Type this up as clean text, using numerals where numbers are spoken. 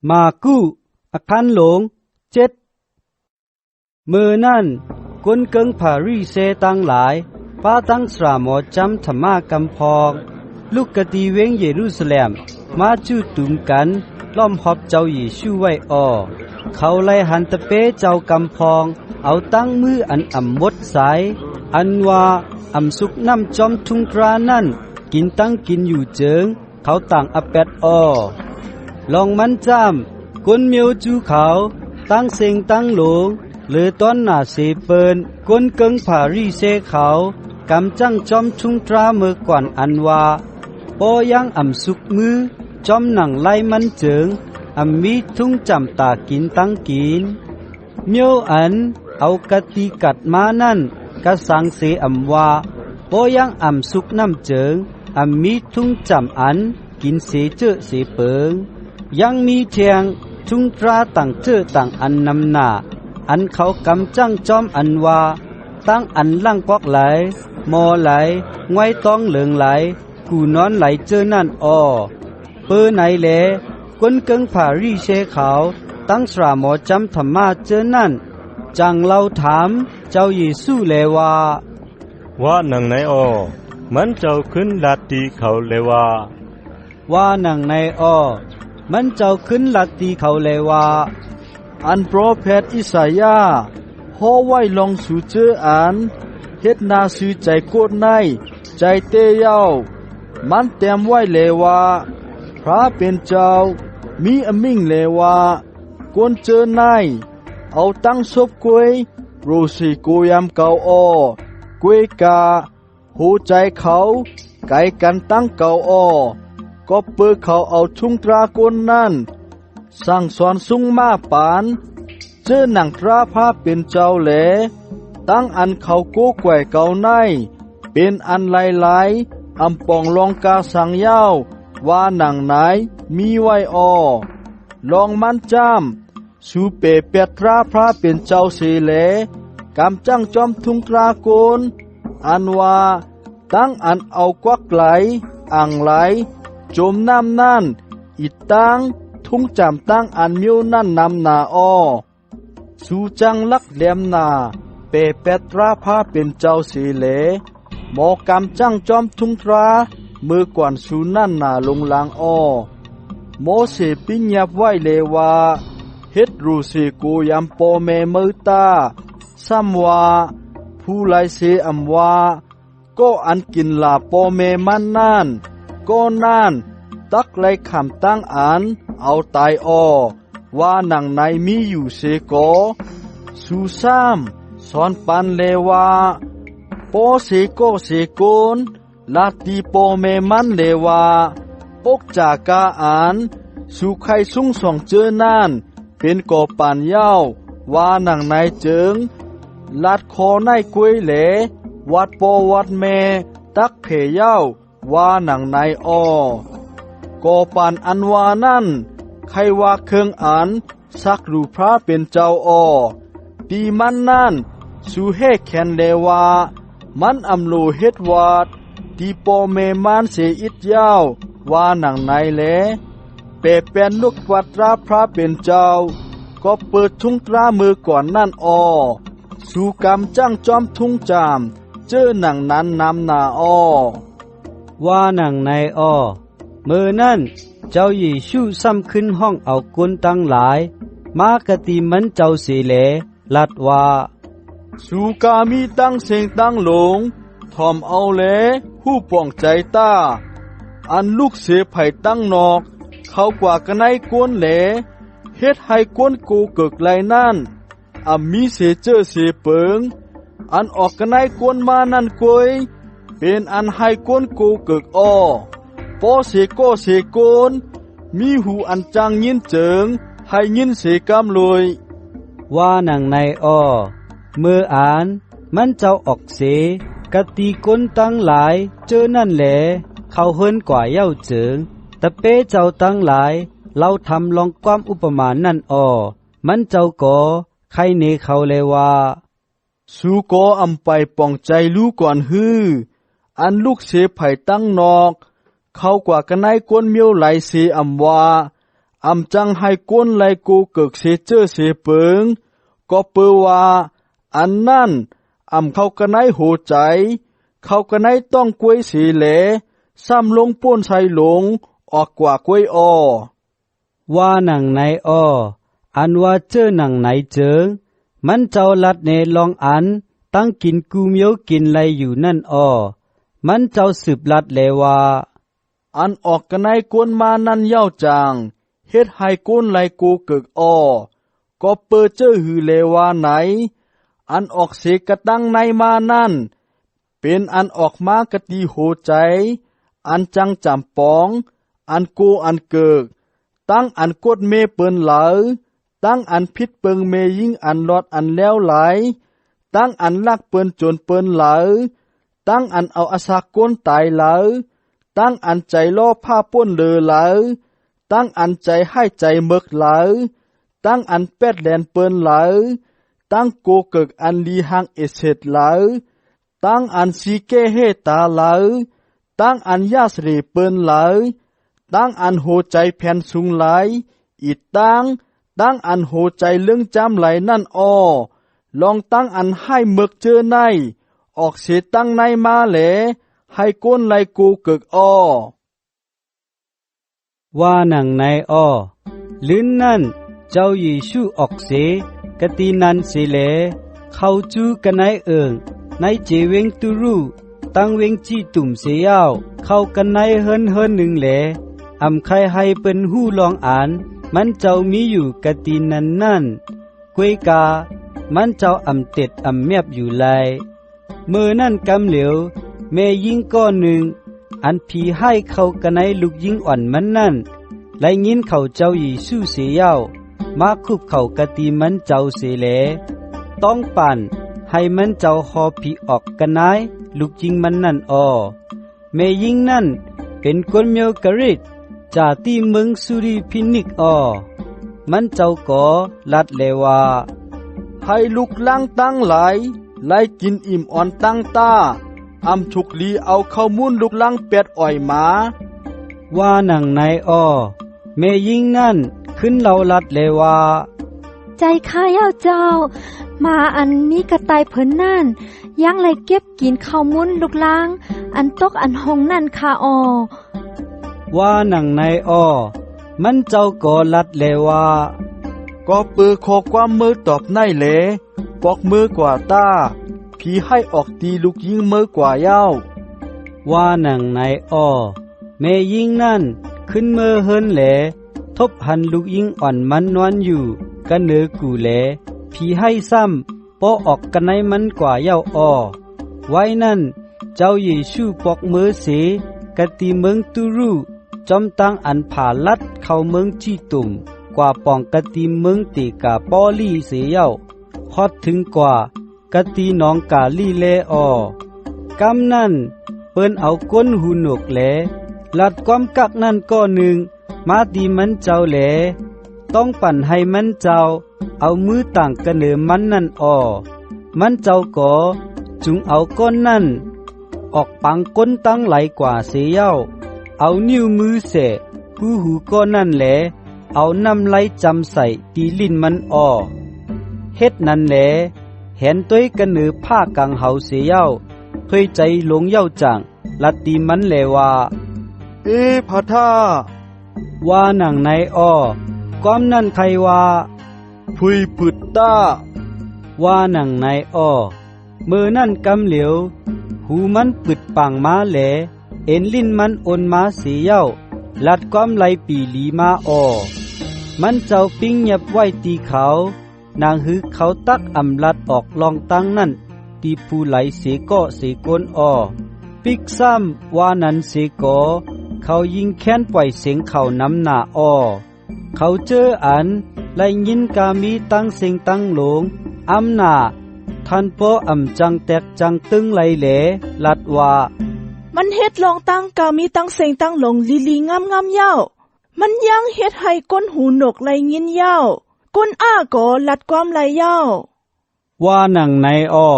มากู้อาคันหลง7มือนั่นกุนเกิงผารีเซตังหลายป้าตั้งสระหมอจำธรรมากำพองลูกกะตีเวงเยรูซาเล็มมาจูตุมกันล้อมหอบเจ้าเยซูไว้อ้อเขาไล่หันตะเปเจ้ากำพองเอาตั้งมืออันอ่ำมดสายอันว่าอ่ำสุกน้ำจอมทุงตรานั่นกินตั้งกินอยู่เจิงเขาต่างอเป็ดอ้อลองมันจำกุนเมียวจูเขาตั้งเสียงตั้งหลงหรือต้นหน้าเสเปินกุนเกิงผารีเซเขากำจังจอมทุงตราเมื่อก่อนอันว่าปอยังอ่ำสุกมือจอมหนังไล่มันเจิงอ่ำมีทุ่งจำตากินตั้งกินเมียวอันเอากะตีกัดมานั่นกะสังเสอ่ำว่าปอยังอ่ำสุกน้ำเจิงอ่ำมีทุ่งจำอันกินเสเจอเสเปิงยังมีเทียงทุ่งตราต่างเจอต่างอันนำหน้าอันเขากำจังจอมอันว่าตั้งอันล่างปอกไหลมอไหลงวยต้องเหลืองไหลกูนอนไหลเจอนั่นอ้อเปิ้นไหนแลกุนเกิงผารีเชเขาตั้งสระหมอจำธรรมาเจอนั่นจังเราถามเจ้าเยซูแลว่านังไหนอ้อมันเจ้าขึ้นลัดตีเขาเลยว่านังไหนอ้อมันเจ้าขึ้นลัดตีเขาเลยว่าอันโปรเฟตอิสายาฮอไว้ลองสู่เจออันเฮ็ดนาซื้อใจโกดในใจเตเย้ามันเต็มไว้เลยว่าพระเป็นเจ้ามีอมิ่งเลยว่ากวนเจอในเอาตั้งศพกวยโรสีโกยามเก่าอ้อกวยกาหูใจเขาไก่กันตั้งเก่าอ้อก็เปิดเขาเอาทุ่งตรากนนั่นสั่งสอนสุงมาปานเจอหนังตราพาเป็นเจ้าแหลตั้งอันเขาโก้แก่เก่าในเป็นอันหลายๆอำปองลองกาสังยาวว่าหนังไหนมีไว้อ้อลองมันจำสูเปเปียตราพระเป็นเจ้าเสแหลกำจังจอมทุ่งตรากนอันว่าตั้งอันเอากวักไหลอ่างไหลจมน้ำนั่นอิดตั้งทุ่งจำตั้งอันมิวนั่นนำนาอ้อสู่จังลักแหลมนาเปเปตราพาเป็นเจ้าเสเลหมอกำจังจอมทุ่งตรามือกวนสู่นั่นนาลงลางอ้อโมเสปิญญาไว้เลว่าเฮ็ดรูเสกูยามปอเมมือตาซ้ำว่าผู้ไลเสอำว่าก็อันกินลาปอเมมันนั่นก็นั่นตักไลคำตั้งอันเอาตายอ้อว่าหนังในมีอยู่เสกอสู่ซ้ำสอนปันเลว่าปอเสโกเสโกนลาตีปอเมมันเลว่าปกจากาอันสู่ไข่สุ่งส่องเจอนั่นเป็นก่อปานเย้าว่าหนังในเจิงลาดคอในกวยเหลวัดปอวัดแม่ตักเพเย้าว่าหนังในอ้อก่อปานอันวานั่นใครว่าเครื่องอันสักรูพระเป็นเจ้าอ้อตีมันนั่นสู่เฮแคนเลว่ามันอำโลเฮ็ดวาดตีปอเมมันเสอิดยาวว่าหนังในแลเปเป็นลูกวัดราพระเป็นเจ้าก็เปิดทุ่งตรามือก่อนนั่นอ้อสู่กำจ้างจอมทุ่งจามเจอหนังนั้นนำนาอ้อว่าหนังในอ้อมือนั่นเจ้าเยซูซ้ำขึ้นห้องเอากุนตั้งหลายมากะตีมันเจ้าเสเลลัดว่าสู่กามีตั้งเสียงตั้งหลงทอมเอาแลผู้ป่องใจตาอันลูกเสไผ่ตั้งนอกเขากว่ากันในกวนแหลเฮ็ดให้กวนกูเกิกไหลนั่นมีเสเจอเสเปิงอันออกกันในกวนมานั่นกวยเป็นอันให้กวนกูเกิกอ้อปอเสโกเสโกนมีหูอันจังยินเจิงให้ยินเสกำลอยว่าหนังในอ้อเมื่ออ่านมันเจ้าออกเสกะตีก้นตั้งหลายเจอนั่นแหละเขาเฮินกว่าเย้าเจิงตะเป้เจ้าตั้งหลายเราทำลองความอุปมานั่นอ้อมันเจ้าก่อใครเนเขาเลยว่าสู่ก่ออำไปป่องใจรู้ก่อนฮืออันลูกเสไผ่ตั้งนอกเขากว่ากันในก้นเมียวไหลเสอำว่า อำจังให้ก้นไหลกูเกิกเสเจอเสเปิงก็เปอว่าอันนั่นอำเขากะไนโหใจเขากะไนต้องกวยสีแหลซ้ำลงป้นใส่หลงออกกว่ากวยอ้อว่าหนังไหนอ้ออันว่าเจอหนังไหนเจิงมันเจ้าลัดเนลองอันตั้งกินกูเมียวกินไหลอยู่นั่นอ้อมันเจ้าสืบลัดเลว่าอันออกกะไนกวนมานั่นเย้าจางเฮ็ดให้ก้นไหลกูเกิกอ้อก็เปิดเจอหือเลว่าไหนอันออกเสกะตั้งในมานั่นเป็นอันออกมากะตีโหใจอันจังจำปองอันกูอันเกิกตั้งอันกดเมเปิ้นเหลาตั้งอันพิษเปิงเมยิ่งอันลอดอันแล้วไหลตั้งอันลักเปิ้นจนเปิ้นเหลาตั้งอันเอาอาสาก้นตายเหลาตั้งอันใจล่อผ้าป้นเลอเหลาตั้งอันใจให้ใจเมึกเหลาตั้งอันแปดแลนเปิ้นเหลาตั้งโกเกิกอันลีหังเอเสดเหลาตั้งอันซีเกเฮตาเหลาตั้งอันยาสเรเปิ้นเหลาตั้งอันโหใจแผ่นสูงไหลอีตั้งอันโหใจเรื่องจำไหลนั่นอ้อลองตั้งอันให้เมึกเจอในออกเสียตั้งในมาแหลให้ก้นไหลกูเกิกอ้อว่าหนังในอ้อลิ้นนั่นเจ้าเยซูออกเสกะตีนันเสเลเข้าจูกันในเอิงในเจเวงตุรูตั้งเวงจีตุ่มเสียาวเข้ากันในเฮินหนึ่งแหลอำใครให้เป็นหู้ลองอ่านมันเจ้ามีอยู่กะตีนันนั่นกวยกามันเจ้าอำเต็ดอำเมียบอยู่ไลมือนั่นกำเหลียวแม่ยิงก้อนหนึ่งอันผีให้เขากันในลูกยิงอ่อนมันนั่นไลยินเขาเจ้าเยซูเสียาวมาคุบเขากะตีมันเจ้าเสเลต้องปั่นให้มันเจ้าหอผีออกกันนายลูกยิงมันนั่นอ้อแม่ยิงนั่นเป็นคนเมียวกะริดจากที่เมืองสุริพินิกอ้อมันเจ้าก็ลัดเลว่าให้ลูกลังตั้งไหลไล่กินอิ่มอ่อนตั้งตาอำฉุกลีเอาเข้ามุ่นลูกลังเป็ดอ่อยหมาว่าหนังในอ้อแม่ยิงนั่นขึ้นเราลัดเลว่าใจข้าเย้าเจ้ามาอันมีกระต่ายเพิ่นนั่นยังไหลเก็บกินข้าวมุ้นลูกล้างอันตกอันหงนั่นคาอ้อว่าหนังในอ้อมันเจ้าก็ลัดเลว่าก็ปือขอความมือตอบในเลปอกมือกว่าตาผีให้ออกตีลูกยิงมือกว่าเย้าว่าหนังในอ้อแม่ยิงนั่นขึ้นมือเฮินแหลทบหันลูกยิงอ่อนมันนอนอยู่กันเนือกูแหลผีให้ซ้ำปอออกกันในมันกว่าเย้าอ้อไว้นั่นเจ้าเยซูปอกมือเสกะตีเมืองตุรูจอมตั้งอันผ่าลัดเข้าเมืองจีตุ่มกว่าปองกะตีเมืองติกาปอลี่เสียเย้าฮอดถึงกว่ากะตีน้องกาลีเลอ้อกำนั่นเปิ้นเอาก้นหูหนวกแหลลัดความกักนั่นก็หนึ่งมาดีมันเจ้าแหลต้องปั่นให้มันเจ้าเอามือต่างกันเนือมันนั่นอ้อมันเจ้าก็จุงเอาก้นนั่นออกปังก้นตั้งไหลกว่าเสียเย้าเอานิ้วมือเสะกูหูก้นนั่นแหลเอาน้ำไหลจำใส่ตีลิ้นมันอ้อเฮ็ดนั่นแหลเห็นตัวกันเนือผ้ากังเฮาเสียเย้าเพื่อใจหลงเย้าจังลัดตีมันแหลว่าพะท่าว่าหนังในอ้อความนั่นใครว่าพุยปึดตาว่าหนังในอ้อมือนั่นกำเหลียวหูมันปึดปังมาแหลเอ็นลิ้นมันโอนมาเสียเย้าลัดความไหลปีลีมาอ้อมันเจ้าปิ้งเงียบไว้ตีเขานางหือเขาตักอำลัดออกลองตั้งนั่นตีผู้ไหลเสก็เสกนอ้อปิกซ้ำว่านั้นเสก็เขายิงแค้นปล่อยเสียงเขาน้ำหน้าอ้อเขาเจออันไล่ยินกามีตั้งเสียงตั้งหลงอำนาท่านพ่ออำจังแตกจังตึงไหลแหลลัดว่ามันเฮ็ดลองตั้งกามีตั้งเสียงตั้งหลงลีงามเย้ามันยังเฮ็ดให้ก้นหูหนกไหลยินเย้าก้นอ้าก็ลัดความไหลเย้าว่าหนังในอ้อ